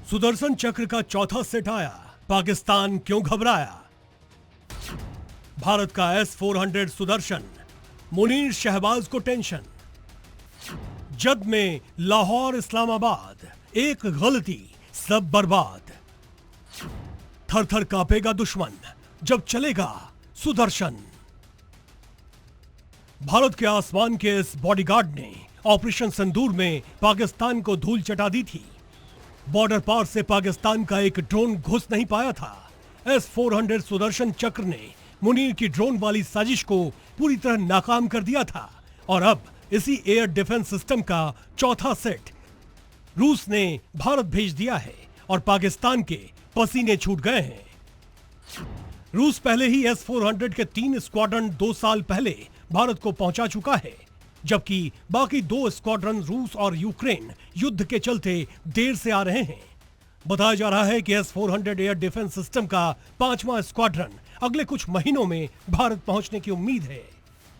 सुदर्शन चक्र का चौथा सेट आया, पाकिस्तान क्यों घबराया? भारत का S-400 सुदर्शन, मुनीर शहबाज को टेंशन। जद में लाहौर इस्लामाबाद, एक गलती सब बर्बाद। थर थर कांपेगा दुश्मन जब चलेगा सुदर्शन। भारत के आसमान के इस बॉडीगार्ड ने ऑपरेशन सिंदूर में पाकिस्तान को धूल चटा दी थी। बॉर्डर पार से पाकिस्तान का एक ड्रोन घुस नहीं पाया था। S-400 सुदर्शन चक्र ने मुनीर की ड्रोन वाली साजिश को पूरी तरह नाकाम कर दिया था और अब इसी एयर डिफेंस सिस्टम का चौथा सेट रूस ने भारत भेज दिया है और पाकिस्तान के पसीने छूट गए हैं। रूस पहले ही S-400 के 3 स्क्वाड्रन 2 साल पहले भारत को पहुंचा चुका है, जबकि बाकी 2 स्क्वाड्रन रूस और यूक्रेन युद्ध के चलते देर से आ रहे हैं। बताया जा रहा है कि S-400 एयर डिफेंस सिस्टम का 5वां स्क्वाड्रन अगले कुछ महीनों में भारत पहुंचने की उम्मीद है।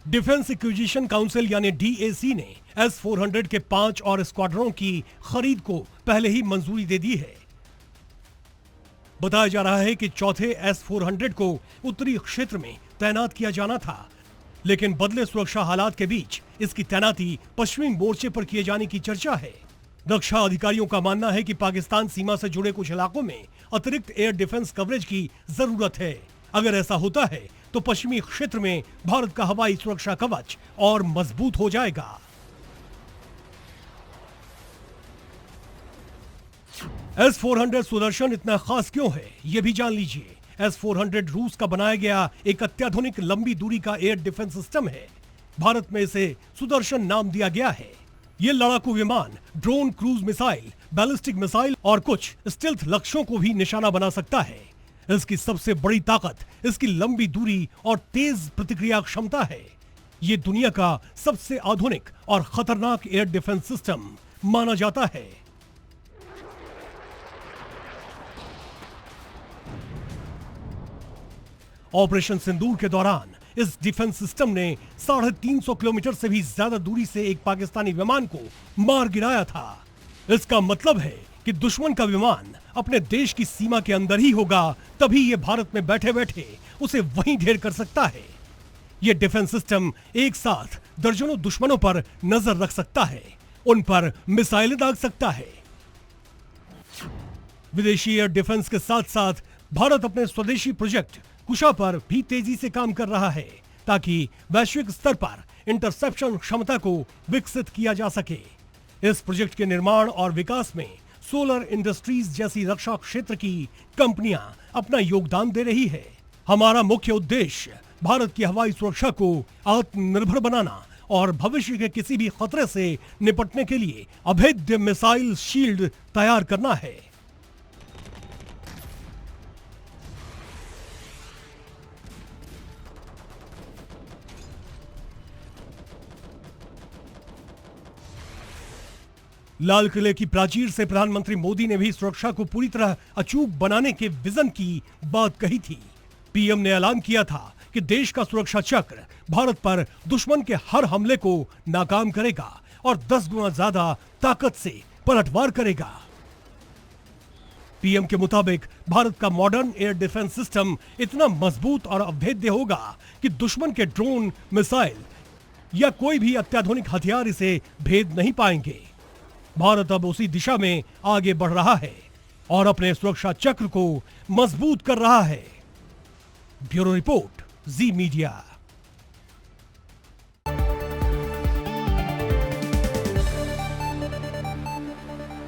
डिफेंस एक्विजिशन काउंसिल यानी DAC ने S-400 के 5 और स्क्वाड्रनों की खरीद को पहले ही मंजूरी दे दी है। बताया जा रहा है कि चौथे S-400 को उत्तरी क्षेत्र में तैनात किया जाना था, लेकिन बदले सुरक्षा हालात के बीच इसकी तैनाती पश्चिमी मोर्चे पर किए जाने की चर्चा है। रक्षा अधिकारियों का मानना है कि पाकिस्तान सीमा से जुड़े कुछ इलाकों में अतिरिक्त एयर डिफेंस कवरेज की जरूरत है। अगर ऐसा होता है तो पश्चिमी क्षेत्र में भारत का हवाई सुरक्षा कवच और मजबूत हो जाएगा। S-400 सुदर्शन इतना खास क्यों है, यह भी जान लीजिए। S-400 रूस का बनाया गया एक अत्याधुनिक लंबी दूरी का एयर डिफेंस सिस्टम है। भारत में इसे सुदर्शन नाम दिया गया है। यह लड़ाकू विमान, drone, cruise missile, ballistic missile और कुछ स्टेल्थ लक्ष्यों को भी निशाना बना सकता है। इसकी सबसे बड़ी ताकत इसकी लंबी दूरी और तेज प्रतिक्रिया क्षमता है। यह दुनिया का सबसे आधुनिक और खतरनाक एयर डिफेंस सिस्टम माना जाता है। ऑपरेशन सिंदूर के दौरान इस डिफेंस सिस्टम ने 350 किलोमीटर से भी ज्यादा दूरी से एक पाकिस्तानी विमान को मार गिराया था। इसका मतलब है कि दुश्मन का विमान अपने देश की सीमा के अंदर ही होगा, तभी यह भारत में बैठे बैठे उसे वहीं ढेर कर सकता है। यह डिफेंस सिस्टम एक साथ दर्जनों दुश्मनों पर नजर रख सकता है, उन पर मिसाइलें दाग सकता है। विदेशी एयर डिफेंस के साथ साथ भारत अपने स्वदेशी प्रोजेक्ट कुशा पर भी तेजी से काम कर रहा है, ताकि वैश्विक स्तर पर इंटरसेप्शन क्षमता को विकसित किया जा सके। इस प्रोजेक्ट के निर्माण और विकास में सोलर इंडस्ट्रीज जैसी रक्षा क्षेत्र की कंपनियां अपना योगदान दे रही है। हमारा मुख्य उद्देश्य भारत की हवाई सुरक्षा को आत्मनिर्भर बनाना और भविष्य के किसी भी खतरे से निपटने के लिए अभेद्य मिसाइल शील्ड तैयार करना है। लाल किले की प्राचीर से प्रधानमंत्री मोदी ने भी सुरक्षा को पूरी तरह अचूक बनाने के विजन की बात कही थी। पीएम ने ऐलान किया था कि देश का सुरक्षा चक्र भारत पर दुश्मन के हर हमले को नाकाम करेगा और 10 गुना ज्यादा ताकत से पलटवार करेगा। पीएम के मुताबिक भारत का मॉडर्न एयर डिफेंस सिस्टम इतना मजबूत और अभेद्य होगा कि दुश्मन के ड्रोन, मिसाइल या कोई भी अत्याधुनिक हथियार इसे भेद नहीं पाएंगे। भारत अब उसी दिशा में आगे बढ़ रहा है और अपने सुरक्षा चक्र को मजबूत कर रहा है। ब्यूरो रिपोर्ट, जी मीडिया।